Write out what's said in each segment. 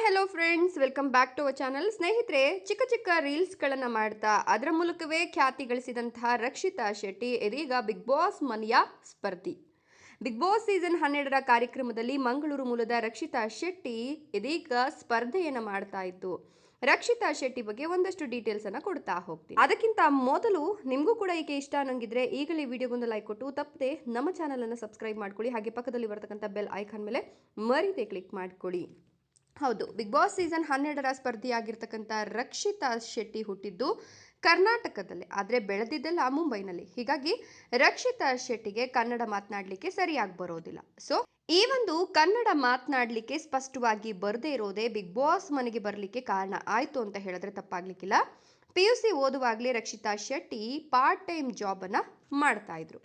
Hello friends, welcome back to our channel. ಸ್ನೇಹಿತರೆ, ಚಿಕ್ಕ ಚಿಕ್ಕ ರೀಲ್ಸ್ಗಳನ್ನು ಮಾಡ್ತಾ ಅದರ ಮೂಲಕವೇ ಖ್ಯಾತಿ ಗಳಿಸಿದಂತಹ ರಕ್ಷಿತಾ ಶೆಟ್ಟಿ ಇದೀಗ ಬಿಗ್ ಬಾಸ್ ಮನೆಯ ಸ್ಪರ್ಧಿ. ಬಿಗ್ ಬಾಸ್ ಸೀಸನ್ 12ರ ಕಾರ್ಯಕ್ರಮದಲ್ಲಿ ಮಂಗಳೂರು ಮೂಲದ ರಕ್ಷಿತಾ ಶೆಟ್ಟಿ ಇದೀಗ ಸ್ಪರ್ಧೆಯನ್ನು ಮಾಡ್ತಾ ಇತ್ತು. ರಕ್ಷಿತಾ ಶೆಟ್ಟಿ ಬಗ್ಗೆ ಒಂದಷ್ಟು ಡೀಟೇಲ್ಸ್ ಅನ್ನ ಕೊಡ್ತಾ ಹೋಗ್ತೀನಿ. ಅದಕ್ಕಿಂತ ಮೊದಲು ನಿಮಗೂ ಕೂಡ ಈಕೆ ಇಷ್ಟ ಅನ್ನಂಗಿದ್ರೆ ಈಗಲೇ ವಿಡಿಯೋಗೊಂದು ಲೈಕ್ ಕೊಟ್ಟು ತಪ್ಪದೆ ನಮ್ಮ ಚಾನಲ್ ಅನ್ನು ಸಬ್ಸ್ಕ್ರೈಬ್ ಮಾಡ್ಕೊಳ್ಳಿ. ಹಾಗೆ ಪಕ್ಕದಲ್ಲಿ ಬರ್ತಕ್ಕಂಥ ಬೆಲ್ ಐಕಾನ್ ಮೇಲೆ ಮರೀದೆ ಕ್ಲಿಕ್ ಮಾಡ್ಕೊಳ್ಳಿ. ಹೌದು, ಬಿಗ್ ಬಾಸ್ ಸೀಸನ್ 12ರ ಸ್ಪರ್ಧಿಯಾಗಿರ್ತಕ್ಕಂಥ ರಕ್ಷಿತಾ ಶೆಟ್ಟಿ ಹುಟ್ಟಿದ್ದು ಕರ್ನಾಟಕದಲ್ಲೇ, ಆದರೆ ಬೆಳೆದಿದ್ದೆಲ್ಲ ಮುಂಬೈನಲ್ಲಿ. ಹೀಗಾಗಿ ರಕ್ಷಿತಾ ಶೆಟ್ಟಿಗೆ ಕನ್ನಡ ಮಾತನಾಡಲಿಕ್ಕೆ ಸರಿಯಾಗಿ ಬರೋದಿಲ್ಲ. ಸೊ ಈ ಒಂದು ಕನ್ನಡ ಮಾತನಾಡಲಿಕ್ಕೆ ಸ್ಪಷ್ಟವಾಗಿ ಬರದೇ ಇರೋದೇ ಬಿಗ್ ಬಾಸ್ ಮನೆಗೆ ಬರಲಿಕ್ಕೆ ಕಾರಣ ಆಯಿತು ಅಂತ ಹೇಳಿದ್ರೆ ತಪ್ಪಾಗ್ಲಿಕ್ಕಿಲ್ಲ. PUC ಓದುವಾಗಲೇ Rakshitha Shetty part time job ಅನ್ನ ಮಾಡ್ತಾ ಇದ್ರು.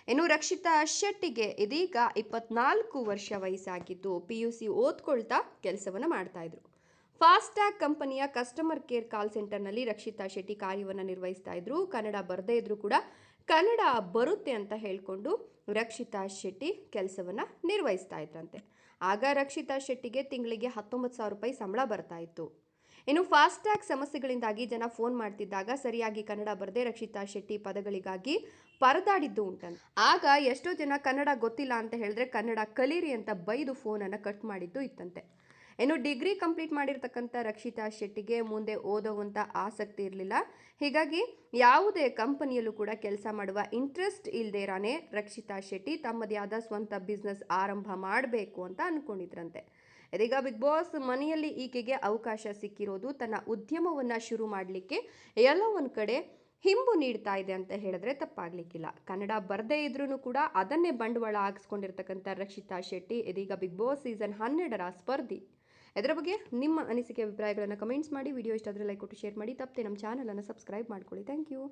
ಇನ್ನು ರಕ್ಷಿತಾ ಶೆಟ್ಟಿಗೆ ಇದೀಗ 24 ವರ್ಷ ವಯಸ್ಸಾಗಿದ್ದು PUC ಓದ್ಕೊಳ್ತಾ ಕೆಲಸವನ್ನು ಮಾಡ್ತಾ ಇದ್ರು. ಫಾಸ್ಟ್ಯಾಗ್ ಕಂಪನಿಯ ಕಸ್ಟಮರ್ ಕೇರ್ ಕಾಲ್ ಸೆಂಟರ್ನಲ್ಲಿ ರಕ್ಷಿತಾ ಶೆಟ್ಟಿ ಕಾರ್ಯವನ್ನು ನಿರ್ವಹಿಸ್ತಾ ಇದ್ರು. ಕನ್ನಡ ಬರದೇ ಇದ್ರು ಕೂಡ ಕನ್ನಡ ಬರುತ್ತೆ ಅಂತ ಹೇಳಿಕೊಂಡು ರಕ್ಷಿತಾ ಶೆಟ್ಟಿ ಕೆಲಸವನ್ನು ನಿರ್ವಹಿಸ್ತಾ ಇದ್ರಂತೆ. ಆಗ ರಕ್ಷಿತಾ ಶೆಟ್ಟಿಗೆ ತಿಂಗಳಿಗೆ 19,000 ರೂಪಾಯಿ ಸಂಬಳ ಬರ್ತಾ ಇತ್ತು. ಇನ್ನು ಫಾಸ್ಟ್ಯಾಗ್ ಸಮಸ್ಯೆಗಳಿಂದಾಗಿ ಜನ ಫೋನ್ ಮಾಡ್ತಿದ್ದಾಗ ಸರಿಯಾಗಿ ಕನ್ನಡ ಬರದೆ ರಕ್ಷಿತಾ ಶೆಟ್ಟಿ ಪದಗಳಿಗಾಗಿ ಪರದಾಡಿದ್ದು ಉಂಟಂತೆ. ಆಗ ಎಷ್ಟೋ ಜನ ಕನ್ನಡ ಗೊತ್ತಿಲ್ಲ ಅಂತ ಹೇಳಿದ್ರೆ ಕನ್ನಡ ಕಲೀರಿ ಅಂತ ಬೈದು ಫೋನನ್ನು ಕಟ್ ಮಾಡಿದ್ದು ಇತ್ತಂತೆ. ಇನ್ನು ಡಿಗ್ರಿ ಕಂಪ್ಲೀಟ್ ಮಾಡಿರ್ತಕ್ಕಂಥ ರಕ್ಷಿತಾ ಶೆಟ್ಟಿಗೆ ಮುಂದೆ ಓದುವಂಥ ಆಸಕ್ತಿ ಇರಲಿಲ್ಲ. ಹೀಗಾಗಿ ಯಾವುದೇ ಕಂಪನಿಯಲ್ಲೂ ಕೂಡ ಕೆಲಸ ಮಾಡುವ ಇಂಟ್ರೆಸ್ಟ್ ಇಲ್ಲದೇರಾನೆ ರಕ್ಷಿತಾ ಶೆಟ್ಟಿ ತಮ್ಮದೇ ಆದ ಸ್ವಂತ ಬಿಸ್ನೆಸ್ ಆರಂಭ ಮಾಡಬೇಕು ಅಂತ ಅಂದ್ಕೊಂಡಿದ್ರಂತೆ. ಇದೀಗ ಬಿಗ್ ಬಾಸ್ ಮನೆಯಲ್ಲಿ ಈಕೆಗೆ ಅವಕಾಶ ಸಿಕ್ಕಿರೋದು ತನ್ನ ಉದ್ಯಮವನ್ನು ಶುರು ಮಾಡಲಿಕ್ಕೆ ಎಲ್ಲೋ ಒಂದು ಕಡೆ ಹಿಂಬು ನೀಡ್ತಾ ಇದೆ ಅಂತ ಹೇಳಿದ್ರೆ ತಪ್ಪಾಗ್ಲಿಕ್ಕಿಲ್ಲ. ಕನ್ನಡ ಬರದೇ ಇದ್ರೂ ಕೂಡ ಅದನ್ನೇ ಬಂಡವಾಳ ಹಾಕಿಸ್ಕೊಂಡಿರ್ತಕ್ಕಂಥ ರಕ್ಷಿತಾ ಶೆಟ್ಟಿ ಇದೀಗ ಬಿಗ್ ಬಾಸ್ ಸೀಸನ್ 12ರ ಸ್ಪರ್ಧಿ. ಇದರ ಬಗ್ಗೆ ನಿಮ್ಮ ಅನಿಸಿಕೆ ಅಭಿಪ್ರಾಯಗಳನ್ನು ಕಮೆಂಟ್ಸ್ ಮಾಡಿ. ವಿಡಿಯೋ ಇಷ್ಟ ಆದರೆ ಲೈಕ್ ಕೊಟ್ಟು ಶೇರ್ ಮಾಡಿ. ತಪ್ಪದೆ ನಮ್ಮ ಚಾನಲನ್ನು ಸಬ್ಸ್ಕ್ರೈಬ್ ಮಾಡ್ಕೊಳ್ಳಿ. Thank you.